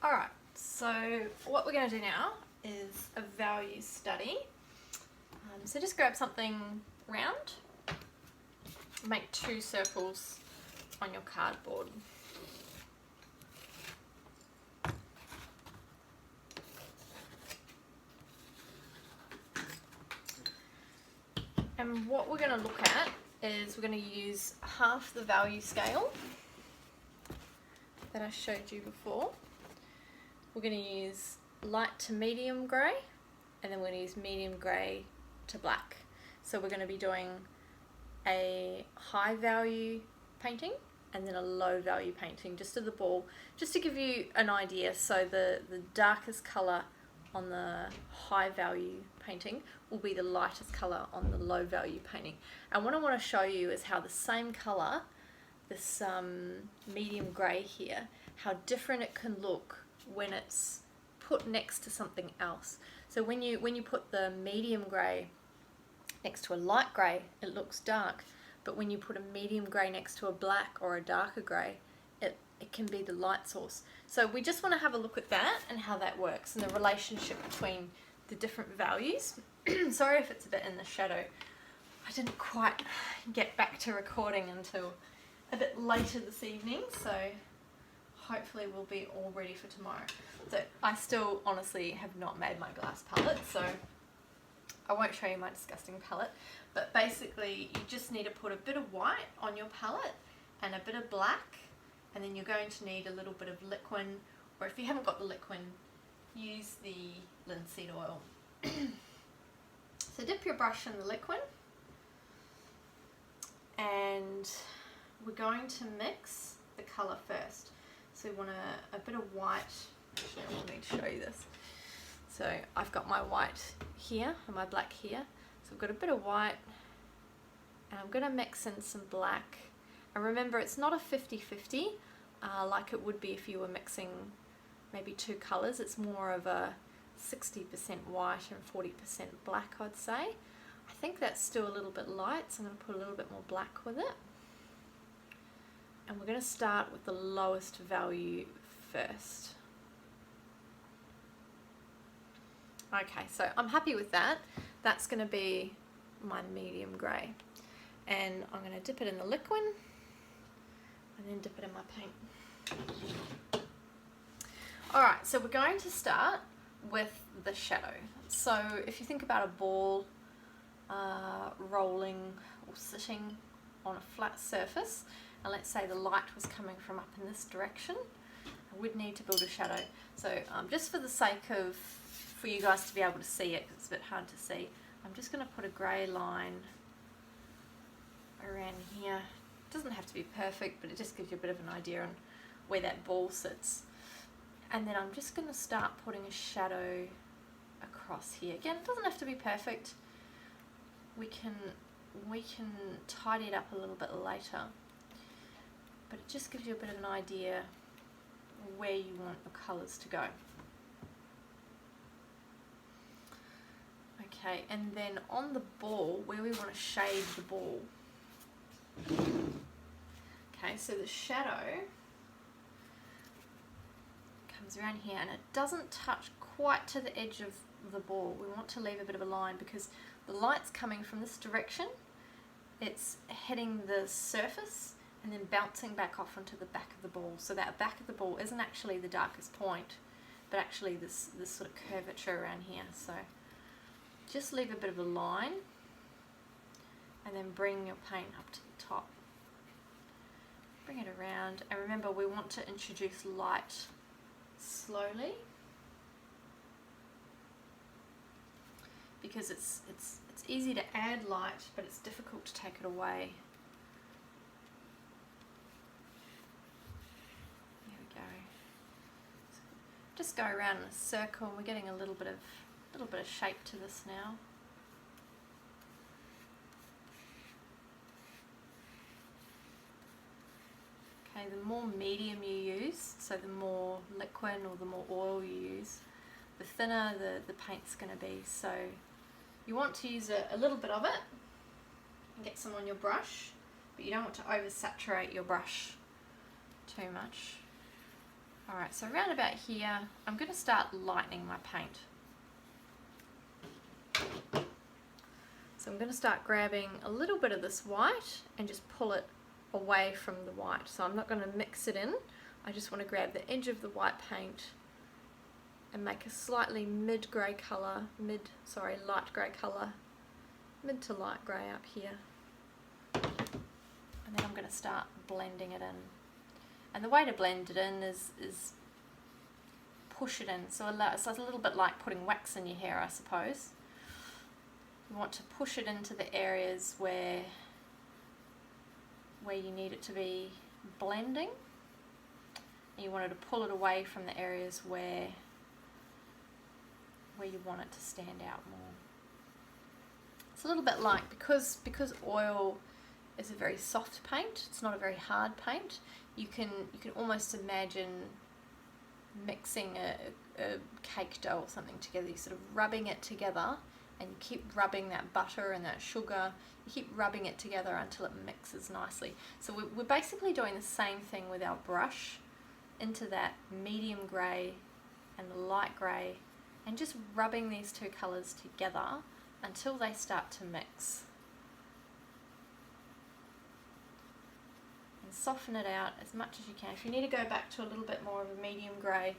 Alright, so what we're going to do now is a value study. So just grab something round, make 2 circles on your cardboard. And what we're going to look at is we're going to use half the value scale that I showed you before. We're going to use light to medium grey, and then we're going to use medium grey to black. So we're going to be doing a high value painting and then a low value painting just to the ball, just to give you an idea. So the darkest colour on the high value painting will be the lightest colour on the low value painting. And what I want to show you is how the same colour, this medium grey here, how different it can look when it's put next to something else. So when you put the medium grey next to a light grey, it looks dark, but when you put a medium grey next to a black or a darker grey, it can be the light source. So we just want to have a look at that and how that works and the relationship between the different values. Sorry if it's a bit in the shadow. I didn't quite get back to recording until a bit later this evening, so hopefully we'll be all ready for tomorrow. So I still honestly have not made my glass palette, so I won't show you my disgusting palette, but basically you just need to put a bit of white on your palette and a bit of black, and then you're going to need a little bit of liquid, or if you haven't got the liquid, use the linseed oil. So dip your brush in the liquid, and we're going to mix the colour first. So we want a bit of white. Actually, I will need to show you this. So I've got my white here and my black here. So I've got a bit of white, and I'm going to mix in some black. And remember, it's not a 50-50 like it would be if you were mixing maybe 2 colours. It's more of a 60% white and 40% black, I'd say. I think that's still a little bit light, so I'm going to put a little bit more black with it. And we're going to start with the lowest value first. Okay, so I'm happy with that. That's going to be my medium grey. And I'm going to dip it in the liquid and then dip it in my paint. Alright, so we're going to start with the shadow. So if you think about a ball rolling or sitting on a flat surface, and let's say the light was coming from up in this direction, we'd need to build a shadow. So just for the sake of, for you guys to be able to see it, 'cause it's a bit hard to see, I'm just going to put a grey line around here. It doesn't have to be perfect, but it just gives you a bit of an idea on where that ball sits. And then I'm just going to start putting a shadow across here. Again, it doesn't have to be perfect. We can tidy it up a little bit later, but it just gives you a bit of an idea where you want the colours to go. Okay, and then on the ball, where we want to shade the ball. Okay, so the shadow comes around here, and it doesn't touch quite to the edge of the ball. We want to leave a bit of a line because the light's coming from this direction. It's hitting the surface and then bouncing back off onto the back of the ball. So that back of the ball isn't actually the darkest point, but actually this sort of curvature around here. So just leave a bit of a line and then bring your paint up to the top. Bring it around, and remember, we want to introduce light slowly because it's easy to add light, but it's difficult to take it away. There we go. So just go around in a circle, and we're getting a little bit of shape to this now. Okay, the more medium you use, so the more liquid or the more oil you use, the thinner the paint's going to be. So you want to use a little bit of it and get some on your brush, but you don't want to oversaturate your brush too much. Alright, so around about here, I'm going to start lightening my paint. So I'm going to start grabbing a little bit of this white and just pull it away from the white. So I'm not going to mix it in. I just want to grab the edge of the white paint and make a slightly mid-grey colour, light grey colour, mid to light grey up here. And then I'm going to start blending it in. And the way to blend it in is push it in. So it's a little bit like putting wax in your hair, I suppose. You want to push it into the areas where you need it to be blending. And you wanted to pull it away from the areas where you want it to stand out more. It's a little bit like, because oil is a very soft paint, it's not a very hard paint, you can almost imagine mixing a cake dough or something together. You're sort of rubbing it together, and you keep rubbing that butter and that sugar, you keep rubbing it together until it mixes nicely. So we're basically doing the same thing with our brush into that medium grey and the light grey, and just rubbing these two colours together until they start to mix. And soften it out as much as you can. If you need to go back to a little bit more of a medium grey,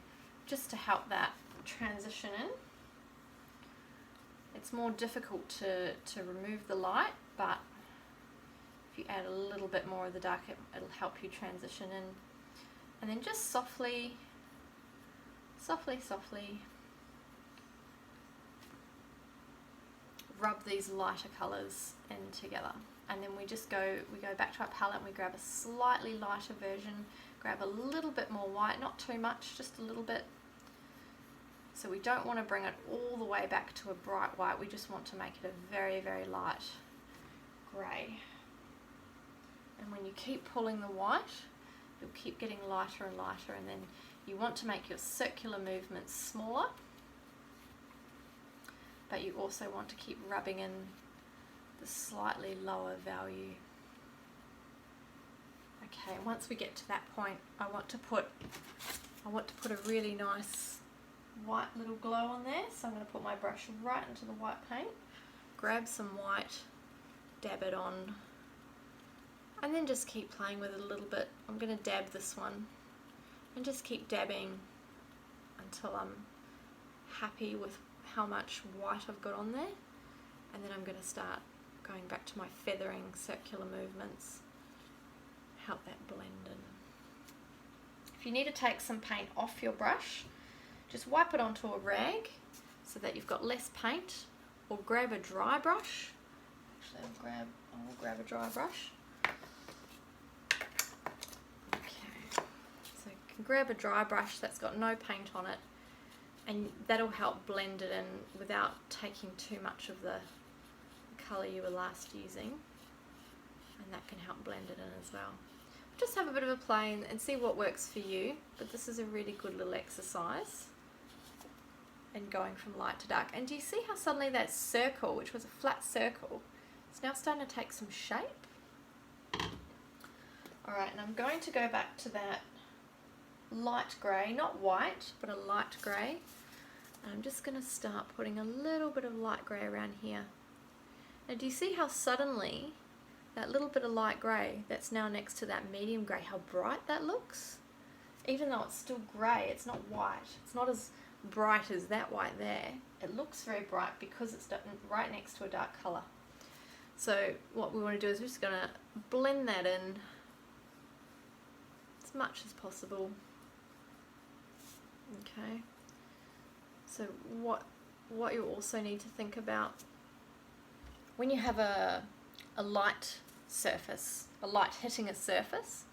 just to help that transition in. It's more difficult to remove the light, but if you add a little bit more of the dark, it'll help you transition in. And then just softly rub these lighter colours in together. And then we go back to our palette and we grab a slightly lighter version, grab a little bit more white, not too much, just a little bit. So we don't want to bring it all the way back to a bright white, we just want to make it a very, very light grey. And when you keep pulling the white, you'll keep getting lighter and lighter, and then you want to make your circular movements smaller, but you also want to keep rubbing in the slightly lower value. Okay, once we get to that point, I want to put a really nice white little glow on there, so I'm going to put my brush right into the white paint, grab some white, dab it on, and then just keep playing with it a little bit. I'm going to dab this one and just keep dabbing until I'm happy with how much white I've got on there, and then I'm going to start going back to my feathering circular movements, help that blend in. If you need to take some paint off your brush, just wipe it onto a rag so that you've got less paint, or grab a dry brush. Actually, I'll grab a dry brush. Okay, so you can grab a dry brush that's got no paint on it, and that'll help blend it in without taking too much of the colour you were last using, and that can help blend it in as well. Just have a bit of a play and see what works for you, but this is a really good little exercise in going from light to dark. And do you see how suddenly that circle, which was a flat circle, is now starting to take some shape? Alright, and I'm going to go back to that light grey, not white, but a light grey. And I'm just going to start putting a little bit of light grey around here. Now do you see how suddenly that little bit of light grey that's now next to that medium grey, how bright that looks? Even though it's still grey, it's not white. It's not as bright as that white there. It looks very bright because it's right next to a dark colour. So what we want to do is we're just going to blend that in as much as possible. Okay. So what you also need to think about when you have a light surface, a light hitting a surface,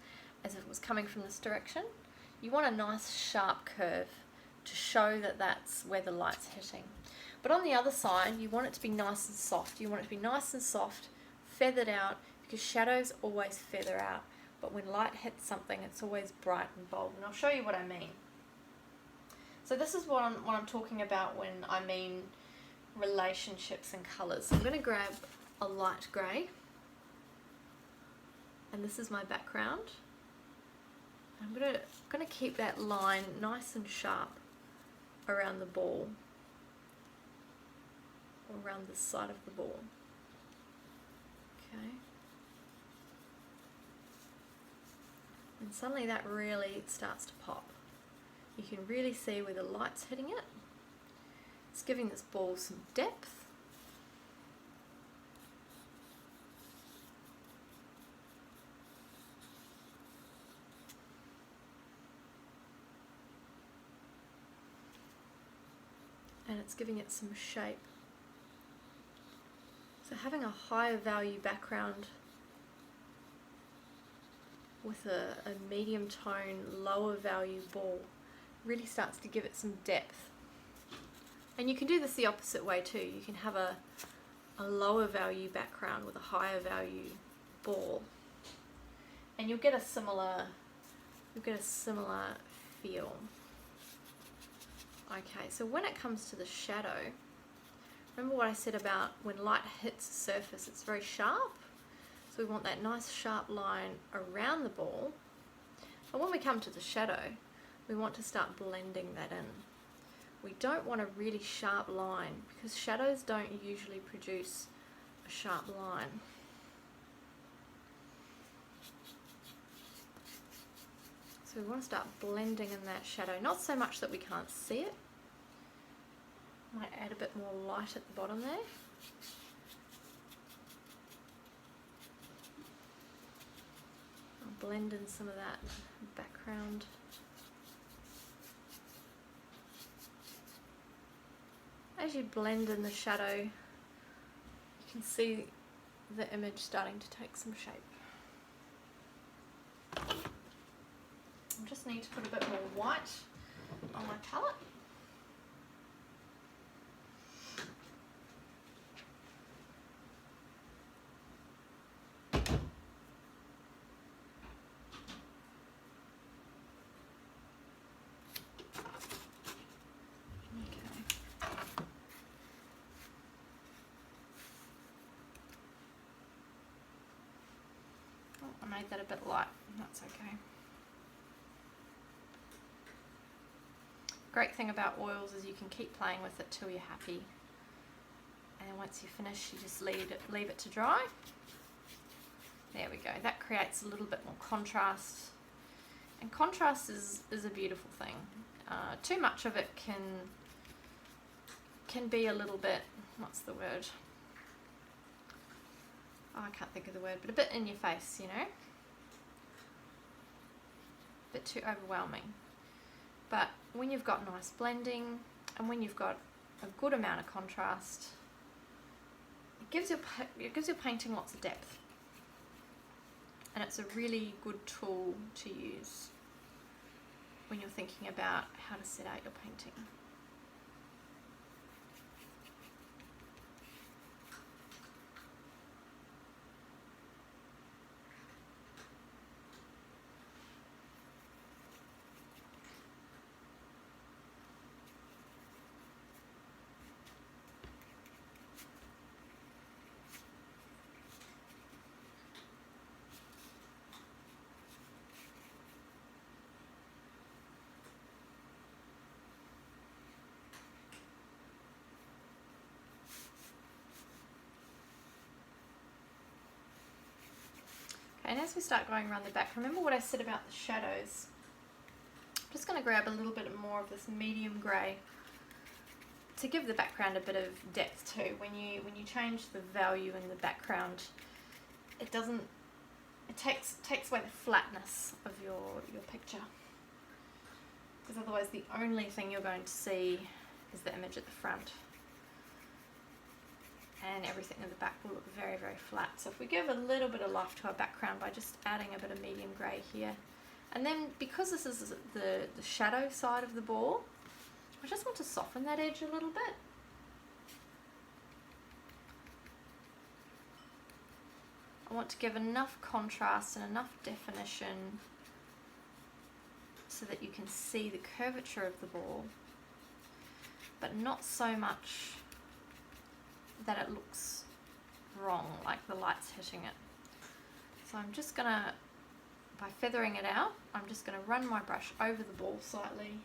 as if it was coming from this direction, you want a nice sharp curve to show that that's where the light's hitting. But on the other side, you want it to be nice and soft. You want it to be nice and soft, feathered out, because shadows always feather out. But when light hits something, it's always bright and bold. And I'll show you what I mean. So this is what I'm talking about when I mean relationships and colours. I'm going to grab a light grey, and this is my background. I'm gonna keep that line nice and sharp around the ball, or around the side of the ball. Okay. And suddenly that really starts to pop. You can really see where the light's hitting it. It's giving this ball some depth. And it's giving it some shape. So having a higher value background with a medium tone, lower value ball really starts to give it some depth. And you can do this the opposite way too. You can have a lower value background with a higher value ball, and you'll get a similar feel. Okay, so when it comes to the shadow, remember what I said about when light hits the surface, it's very sharp. So we want that nice sharp line around the ball. But when we come to the shadow, we want to start blending that in. We don't want a really sharp line because shadows don't usually produce a sharp line. So we want to start blending in that shadow, not so much that we can't see it. Might add a bit more light at the bottom there. I'll blend in some of that background. As you blend in the shadow, you can see the image starting to take some shape. I just need to put a bit more white on my palette. I made that a bit light, that's okay. Great thing about oils is you can keep playing with it till you're happy, and then once you finish you just leave it to dry. There we go, that creates a little bit more contrast, and contrast is a beautiful thing. Too much of it can be a little bit, what's the word? Oh, I can't think of the word, but a bit in your face, you know? A bit too overwhelming. But when you've got nice blending, and when you've got a good amount of contrast, it gives your painting lots of depth. And it's a really good tool to use when you're thinking about how to set out your painting. And as we start going around the back, remember what I said about the shadows. I'm just going to grab a little bit more of this medium grey to give the background a bit of depth too. When you change the value in the background, it takes away the flatness of your picture. Because otherwise the only thing you're going to see is the image at the front. And everything in the back will look very, very flat. So if we give a little bit of life to our background by just adding a bit of medium grey here. And then because this is the shadow side of the ball, I just want to soften that edge a little bit. I want to give enough contrast and enough definition so that you can see the curvature of the ball, but not so much that it looks wrong, like the light's hitting it. So I'm just gonna by feathering it out, I'm just going to run my brush over the ball slightly,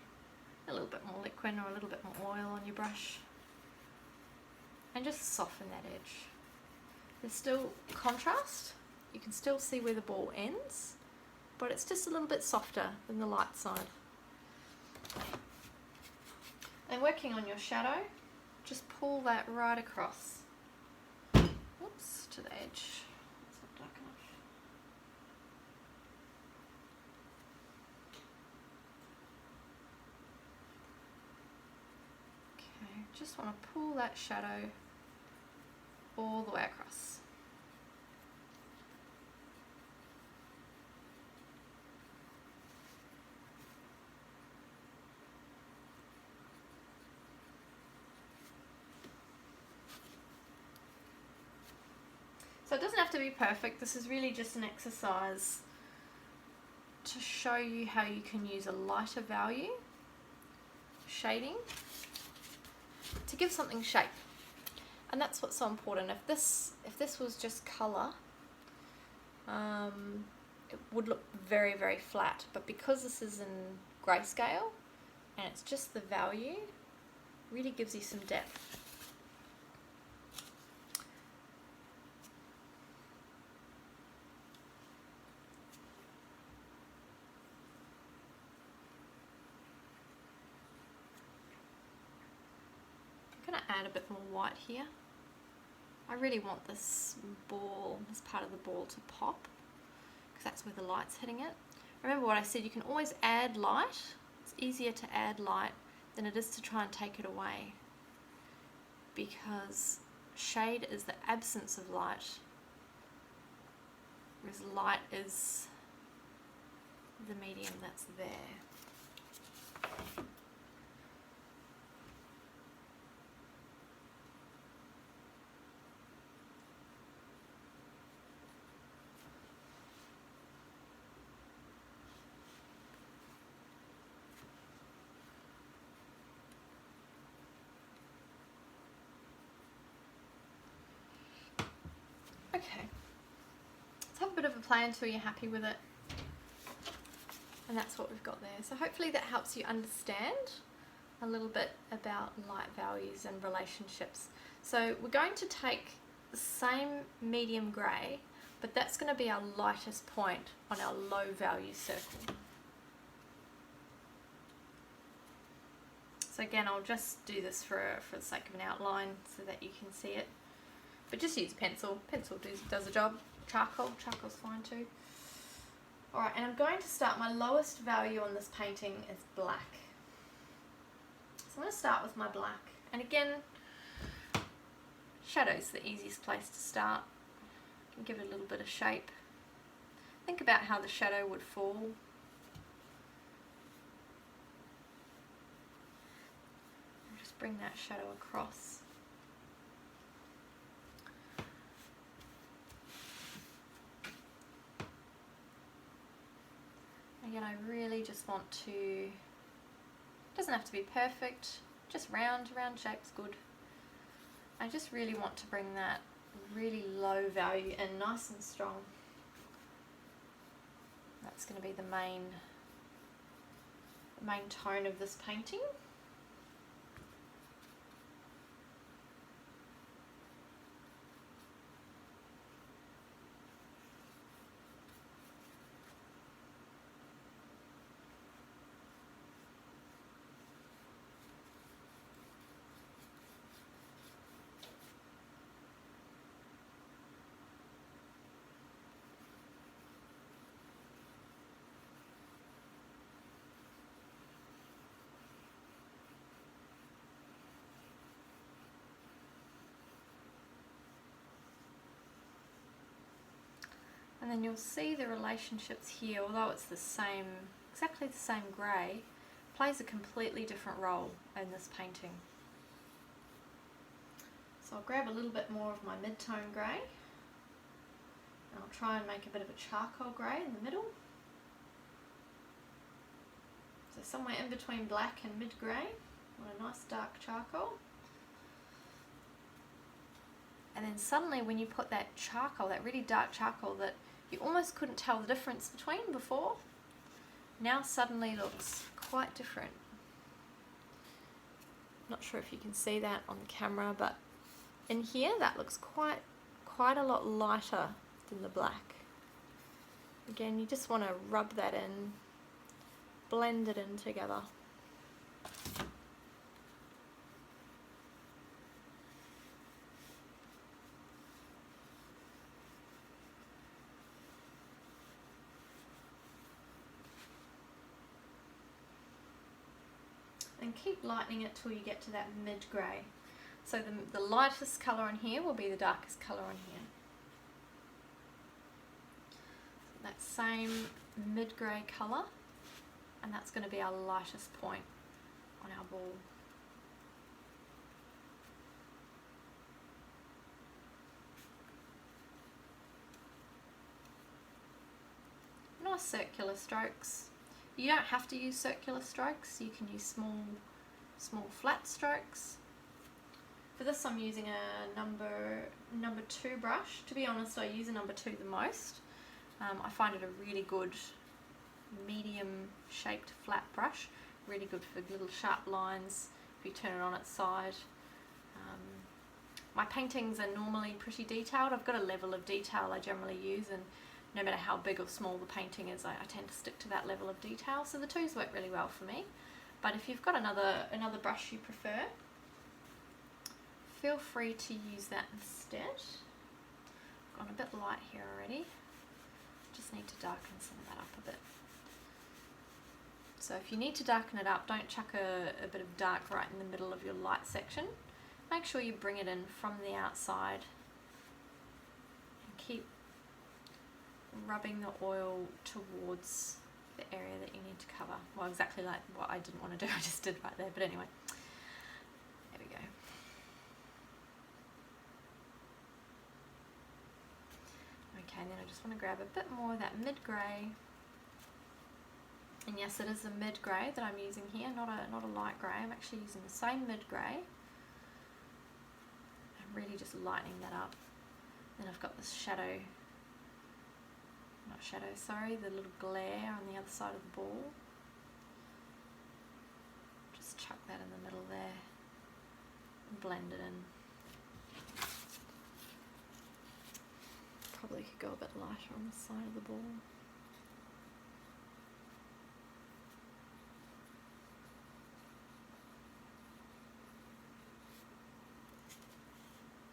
a little bit more liquid or a little bit more oil on your brush, and just soften that edge. There's still contrast, you can still see where the ball ends, but it's just a little bit softer than the light side. And working on your shadow, just pull that right across. Whoops, to the edge. It's not dark enough. Okay, just want to pull that shadow all the way across. So it doesn't have to be perfect, this is really just an exercise to show you how you can use a lighter value, shading, to give something shape. And that's what's so important. If this was just colour, it would look very, very flat. But because this is in grayscale, and it's just the value, really gives you some depth. I'm going to add a bit more white here. I really want this ball, this part of the ball to pop, because that's where the light's hitting it. Remember what I said, you can always add light. It's easier to add light than it is to try and take it away, because shade is the absence of light, whereas light is the medium that's there. Okay, let's have a bit of a play until you're happy with it. And that's what we've got there. So hopefully that helps you understand a little bit about light values and relationships. So we're going to take the same medium grey, but that's going to be our lightest point on our low value circle. So again, I'll just do this for the sake of an outline so that you can see it. But just use pencil. Pencil does the job. Charcoal's fine too. Alright, and I'm going to start, my lowest value on this painting is black. So I'm going to start with my black. And again, shadow's the easiest place to start. You can give it a little bit of shape. Think about how the shadow would fall. And just bring that shadow across. Again, I really just want to, it doesn't have to be perfect, just round shape's good. I just really want to bring that really low value in nice and strong. That's going to be the main tone of this painting. And then you'll see the relationships here, although it's the same, exactly the same grey, plays a completely different role in this painting. So I'll grab a little bit more of my mid-tone grey, and I'll try and make a bit of a charcoal grey in the middle. So somewhere in between black and mid-grey, want a nice dark charcoal. And then suddenly when you put that charcoal, that really dark charcoal that you almost couldn't tell the difference between before. Now suddenly looks quite different. Not sure if you can see that on the camera, but in here that looks quite a lot lighter than the black. Again, you just want to rub that in, blend it in together. And keep lightening it till you get to that mid-grey. So the lightest colour on here will be the darkest colour on here. So that same mid-grey colour, and that's going to be our lightest point on our ball. Nice circular strokes. You don't have to use circular strokes, you can use small flat strokes. For this I'm using a number 2 brush. To be honest, I use a number 2 the most. I find it a really good medium shaped flat brush, really good for little sharp lines if you turn it on its side. My paintings are normally pretty detailed. I've got a level of detail I generally use, and no matter how big or small the painting is, I tend to stick to that level of detail. So the 2s work really well for me. But if you've got another brush you prefer, feel free to use that instead. I've gone a bit light here already. Just need to darken some of that up a bit. So if you need to darken it up, don't chuck a bit of dark right in the middle of your light section. Make sure you bring it in from the outside and keep rubbing the oil towards the area that you need to cover. Well, exactly like what I didn't want to do, I just did right there, but anyway, there we go. Okay, and then I just want to grab a bit more of that mid-grey, and yes, it is a mid-grey that I'm using here, not a light grey. I'm actually using the same mid-grey. I'm really just lightening that up. Then I've got this shadow, the little glare on the other side of the ball. Just chuck that in the middle there and blend it in. Probably could go a bit lighter on the side of the ball.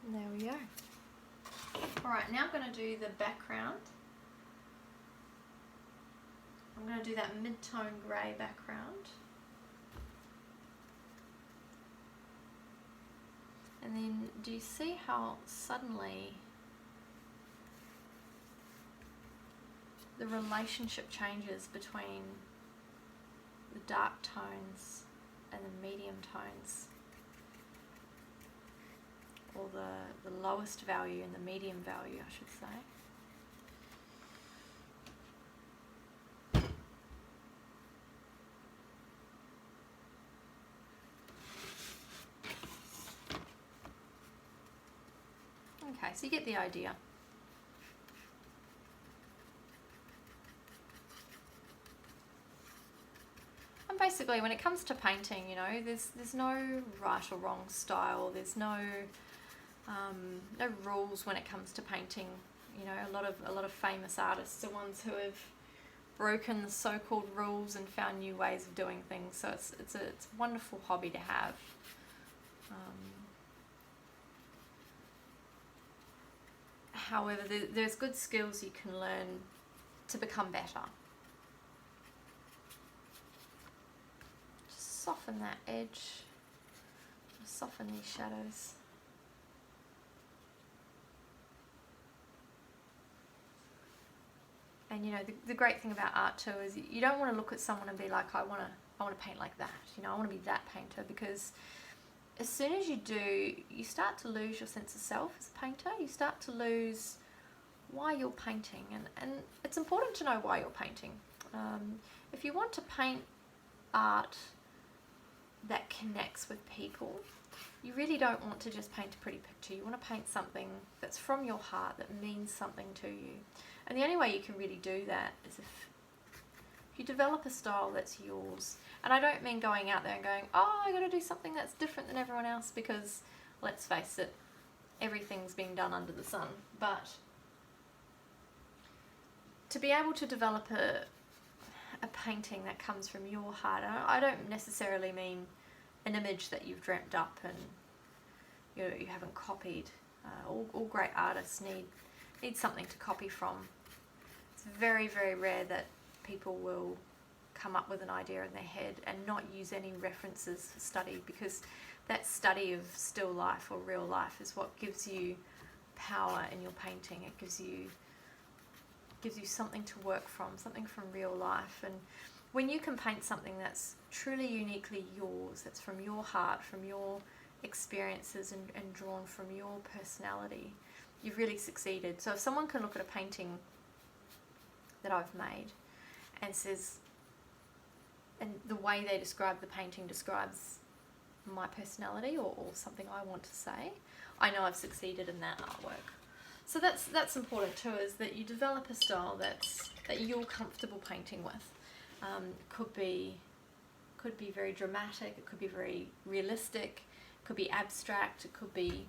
And there we go. Alright, now I'm going to do the background. I'm going to do that mid-tone grey background. And then do you see how suddenly the relationship changes between the dark tones and the medium tones? Or the lowest value and the medium value, I should say. Okay, so you get the idea. And basically, when it comes to painting, you know, there's no right or wrong style. There's no rules when it comes to painting. You know, a lot of famous artists are ones who have broken the so-called rules and found new ways of doing things. So it's a wonderful hobby to have. However, there's good skills you can learn to become better. Just soften that edge, soften these shadows. And you know, the great thing about art too is you don't want to look at someone and be like, I want to paint like that. You know, I want to be that painter, because as soon as you do, you start to lose your sense of self as a painter. You start to lose why you're painting, and it's important to know why you're painting. If you want to paint art that connects with people, you really don't want to just paint a pretty picture. You want to paint something that's from your heart, that means something to you. And the only way you can really do that is if you develop a style that's yours. And I don't mean going out there and going, oh, I got to do something that's different than everyone else, because let's face it, everything's being done under the sun. But to be able to develop a painting that comes from your heart, I don't necessarily mean an image that you've dreamt up and you haven't copied. All great artists need something to copy from. It's very, very rare that people will come up with an idea in their head and not use any references for study, because that study of still life or real life is what gives you power in your painting. It gives you something to work from, something from real life. And when you can paint something that's truly uniquely yours, that's from your heart, from your experiences and drawn from your personality, you've really succeeded. So if someone can look at a painting that I've made and says, and the way they describe the painting describes my personality or something I want to say, I know I've succeeded in that artwork. So that's important too, is that you develop a style that you're comfortable painting with. Could be very dramatic, it could be very realistic, it could be abstract, it could be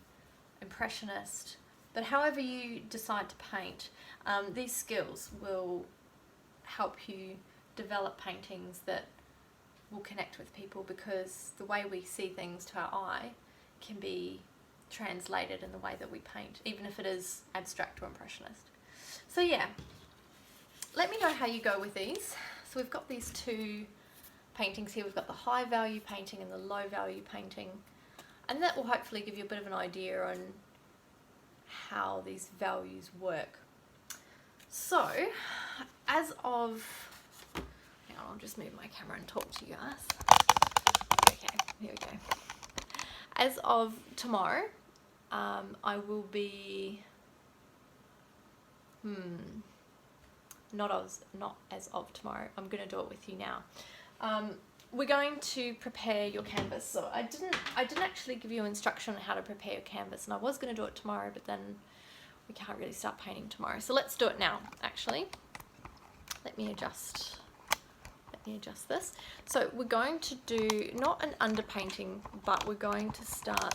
impressionist. But however you decide to paint, these skills will help you develop paintings that will connect with people, because the way we see things to our eye can be translated in the way that we paint, even if it is abstract or impressionist. So yeah, let me know how you go with these. So we've got these two paintings here. We've got the high value painting and the low value painting, and that will hopefully give you a bit of an idea on how these values work. So as of, hang on, I'll just move my camera and talk to you guys. Okay, here we go. As of tomorrow, I will be, not as of tomorrow, I'm going to do it with you now. We're going to prepare your canvas. So I didn't actually give you instruction on how to prepare your canvas, and I was going to do it tomorrow, but then we can't really start painting tomorrow. So let's do it now, actually. Let me adjust this. So we're going to do not an underpainting, but we're going to start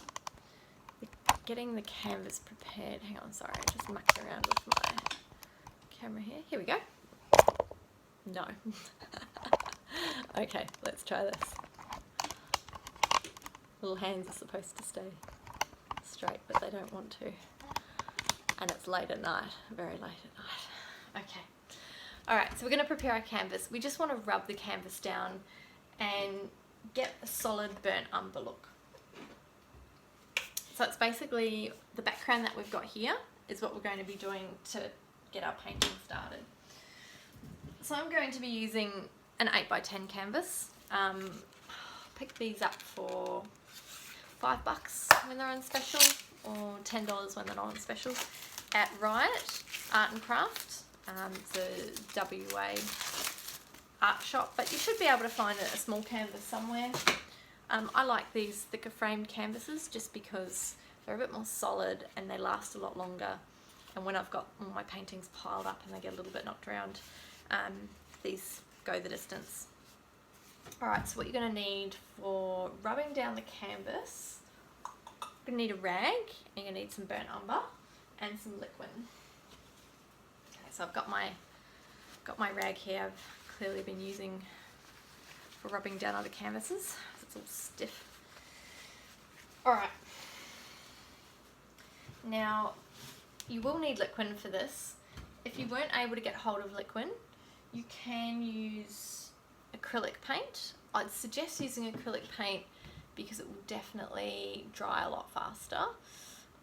getting the canvas prepared. Hang on, sorry, I just mucked around with my camera here. Here we go. No. Okay, let's try this. Little hands are supposed to stay straight, but they don't want to. And it's late at night, very late at night. Okay. Alright, so we're going to prepare our canvas. We just want to rub the canvas down and get a solid burnt umber look. So it's basically the background that we've got here is what we're going to be doing to get our painting started. So I'm going to be using an 8x10 canvas. Pick these up for $5 when they're on special, or $10 when they're not on special, at Riot Art and Craft. It's a WA art shop, but you should be able to find a small canvas somewhere. I like these thicker framed canvases just because they're a bit more solid and they last a lot longer, and when I've got all my paintings piled up and they get a little bit knocked around, these go the distance. Alright, so what you're going to need for rubbing down the canvas, you're going to need a rag, and you're going to need some burnt umber and some liquid. Okay, so I've got my rag here. I've clearly been using for rubbing down other canvases. It's all stiff. Alright. Now, you will need liquid for this. If you weren't able to get hold of liquid, you can use acrylic paint. I'd suggest using acrylic paint because it will definitely dry a lot faster.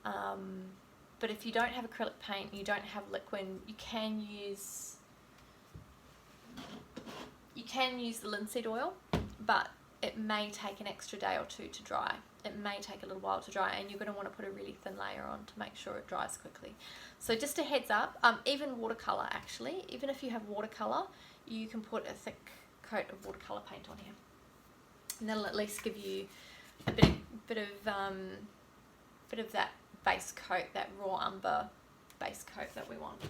But if you don't have acrylic paint, you don't have liquid, you can use the linseed oil, but it may take an extra day or two to dry. It may take a little while to dry, and you're going to want to put a really thin layer on to make sure it dries quickly. So just a heads up, even watercolour actually, even if you have watercolour, you can put a thick coat of watercolour paint on here. And that'll at least give you a bit of that base coat, that raw umber base coat that we want.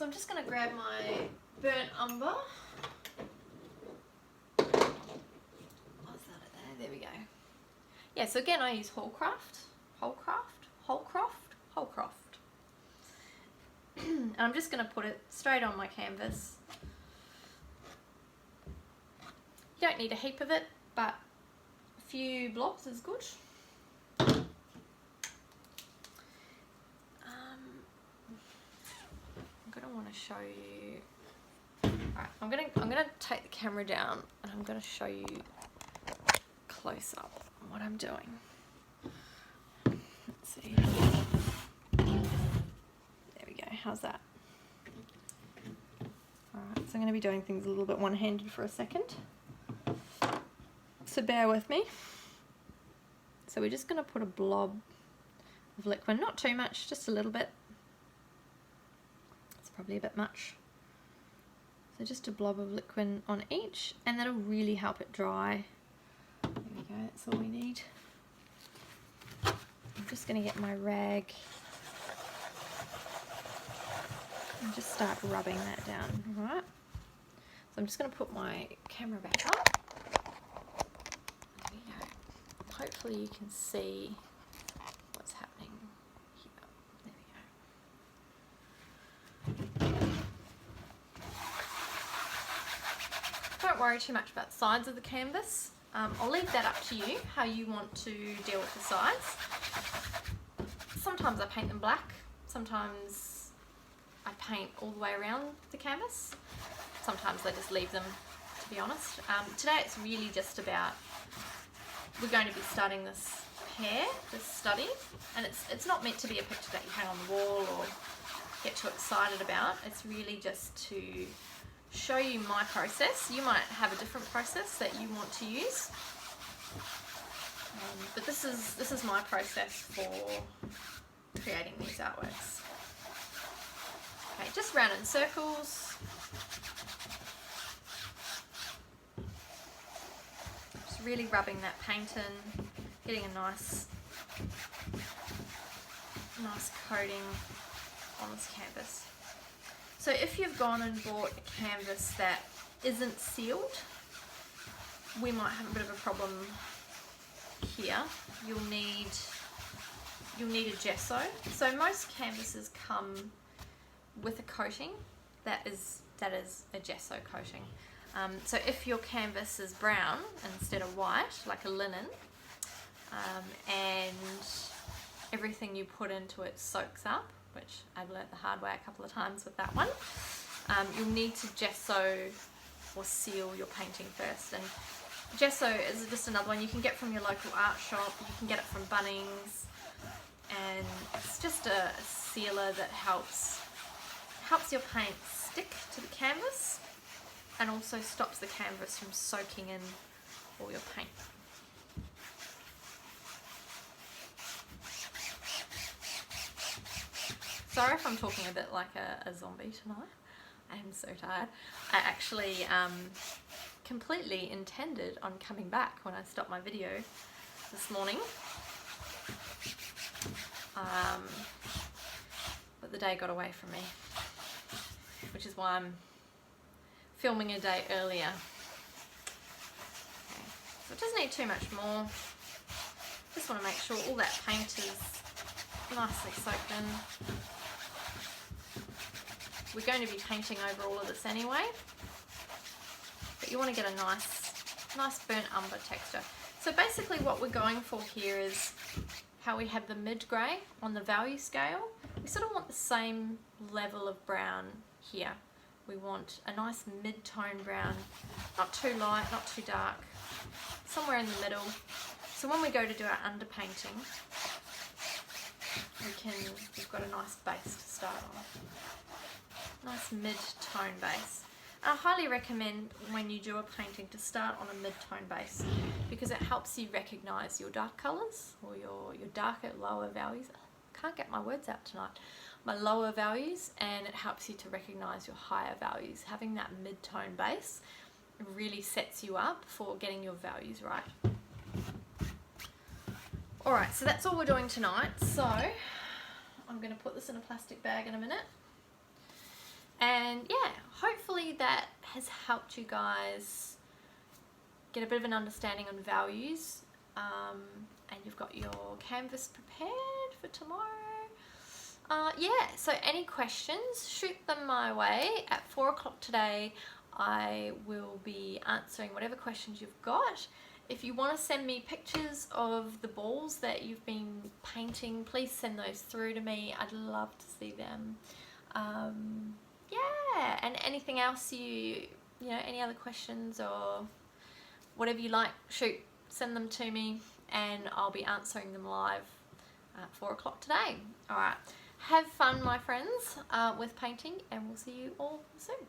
So I'm just going to grab my burnt umber. What's that there? There we go. Yeah, so again I use Holcraft. And I'm just going to put it straight on my canvas. You don't need a heap of it, but a few blobs is good. I'm going to want to show you. Alright, I'm gonna take the camera down and I'm gonna show you close up what I'm doing. Let's see. There we go. How's that? Alright, so I'm going to be doing things a little bit one-handed for a second. So bear with me. So we're just going to put a blob of liquid, not too much, just a little bit. It's probably a bit much. So just a blob of liquid on each, and that'll really help it dry. There we go, that's all we need. I'm just going to get my rag and just start rubbing that down, alright? So I'm just going to put my camera back up. There we go. Hopefully you can see what's happening here. There we go. Don't worry too much about the sides of the canvas. I'll leave that up to you, how you want to deal with the sides. Sometimes I paint them black, sometimes I paint all the way around the canvas. Sometimes I just leave them, to be honest. Today it's really just about, we're going to be starting this pair, this study, and it's not meant to be a picture that you hang on the wall or get too excited about. It's really just to show you my process. You might have a different process that you want to use, but this is my process for creating these artworks. Okay, just round in circles. Just really rubbing that paint in, getting a nice coating on this canvas. So if you've gone and bought a canvas that isn't sealed, we might have a bit of a problem here. You'll need a gesso. So most canvases come with a coating that is a gesso coating. So if your canvas is brown instead of white, like a linen, and everything you put into it soaks up, which I've learnt the hard way a couple of times with that one, you'll need to gesso or seal your painting first. And gesso is just another one you can get from your local art shop. You can get it from Bunnings, and it's just a sealer that helps your paint stick to the canvas and also stops the canvas from soaking in all your paint. Sorry if I'm talking a bit like a zombie tonight. I am so tired. I actually completely intended on coming back when I stopped my video this morning. But the day got away from me, which is why I'm filming a day earlier. Okay. So it doesn't need too much more. Just want to make sure all that paint is nicely soaked in. We're going to be painting over all of this anyway, but you want to get a nice burnt umber texture. So basically what we're going for here is how we have the mid grey on the value scale. We sort of want the same level of brown here. We want a nice mid-tone brown, not too light, not too dark, somewhere in the middle. So when we go to do our underpainting, we've got a nice base to start on. Nice mid-tone base. I highly recommend when you do a painting to start on a mid-tone base, because it helps you recognise your dark colours or your darker, lower values. I can't get my words out tonight. My lower values, and it helps you to recognise your higher values. Having that mid-tone base really sets you up for getting your values right. Alright, so that's all we're doing tonight. So I'm going to put this in a plastic bag in a minute. And yeah, hopefully that has helped you guys get a bit of an understanding on values, and you've got your canvas prepared for tomorrow. Yeah, so any questions, shoot them my way. At 4 o'clock today, I will be answering whatever questions you've got. If you want to send me pictures of the balls that you've been painting, please send those through to me. I'd love to see them. Yeah, and anything else you know, any other questions or whatever you like, shoot, send them to me and I'll be answering them live at 4 o'clock today. All right, have fun, my friends, with painting, and we'll see you all soon.